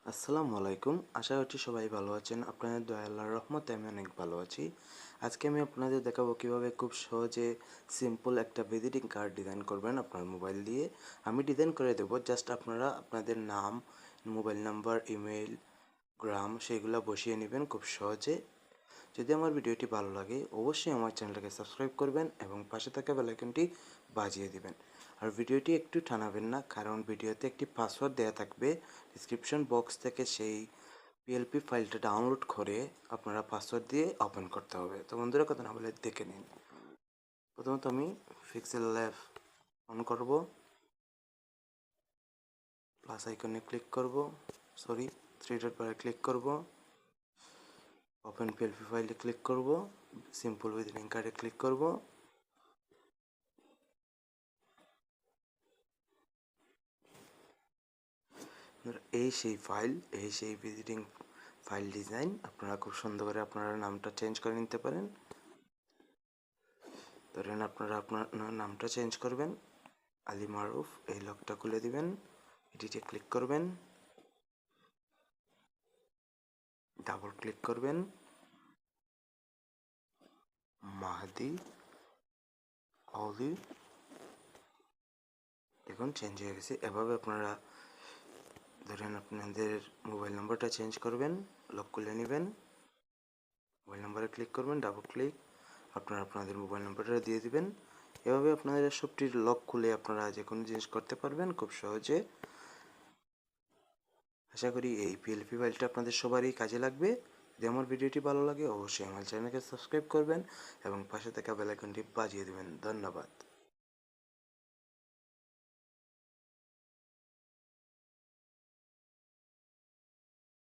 আসসালামু আলাইকুম। আশা করছি সবাই ভালো আছেন। আপনাদের দয়া আল্লাহর রহমতে আমি অনেক ভালো আছি। আজকে আমি আপনাদের দেখাবো কিভাবে খুব সহজে সিম্পল একটা ভিজিটিং কার্ড ডিজাইন করবেন আপনার মোবাইল দিয়ে। আমি ডিজাইন করে দেবো, জাস্ট আপনারা আপনাদের নাম, মোবাইল নাম্বার, ইমেইল, গ্রাম সেগুলো বসিয়ে নেবেন খুব সহজে। যদি আমার ভিডিওটি ভালো লাগে অবশ্যই আমার চ্যানেলটাকে সাবস্ক্রাইব করবেন এবং পাশে থাকা বেল আইকনটি বাজিয়ে দিবেন। আর ভিডিওটি একটু টানাবেন না, কারণ ভিডিওতে একটি পাসওয়ার্ড দেওয়া থাকবে। ডিসক্রিপশন বক্স থেকে সেই পিএলপি ফাইলটা ডাউনলোড করে আপনারা পাসওয়ার্ড দিয়ে ওপেন করতে হবে। তো বন্ধুরা, কথা না বলে দেখে নিন। প্রথমত আমি পিক্সেল ল্যাব অন করব, প্লাস আইকনে ক্লিক করব, থ্রি ডট বারে ক্লিক করব, ওপেন পিএলপি ফাইলে ক্লিক করব, সিম্পল ভিজিটিং কার্ডে ক্লিক করব। এই সেই ভিজিটিং ফাইল ডিজাইন। আপনারা খুব সুন্দর করে আপনারা নামটা চেঞ্জ করে নিতে পারেন। ধরেন আপনারা আপনার নামটা চেঞ্জ করবেন, আলী মারুফ। এই লকটা খুলে দিবেন, এটিতে ক্লিক করবেন, ডাবল ক্লিক করবেন, মাহদি অলি। দেখুন চেঞ্জ হয়ে গেছে। এভাবে আপনারা ধরেন আপনাদের মোবাইল নাম্বারটা চেঞ্জ করবেন, লক খুলে নেবেন, মোবাইল নাম্বারে ক্লিক করবেন, ডাবল ক্লিক, আপনারা আপনাদের মোবাইল নাম্বারটা দিয়ে দিবেন। এভাবে আপনাদের সবটির লক খুলে আপনারা যে কোনো জিনিস করতে পারবেন খুব সহজে। আশা করি এই পিএলপি ফাইলটা আপনাদের সবারই কাজে লাগবে। যদি আমার ভিডিওটি ভালো লাগে অবশ্যই আমার চ্যানেলকে সাবস্ক্রাইব করবেন এবং পাশে থাকা বেল আইকনটি বাজিয়ে দেবেন। ধন্যবাদ।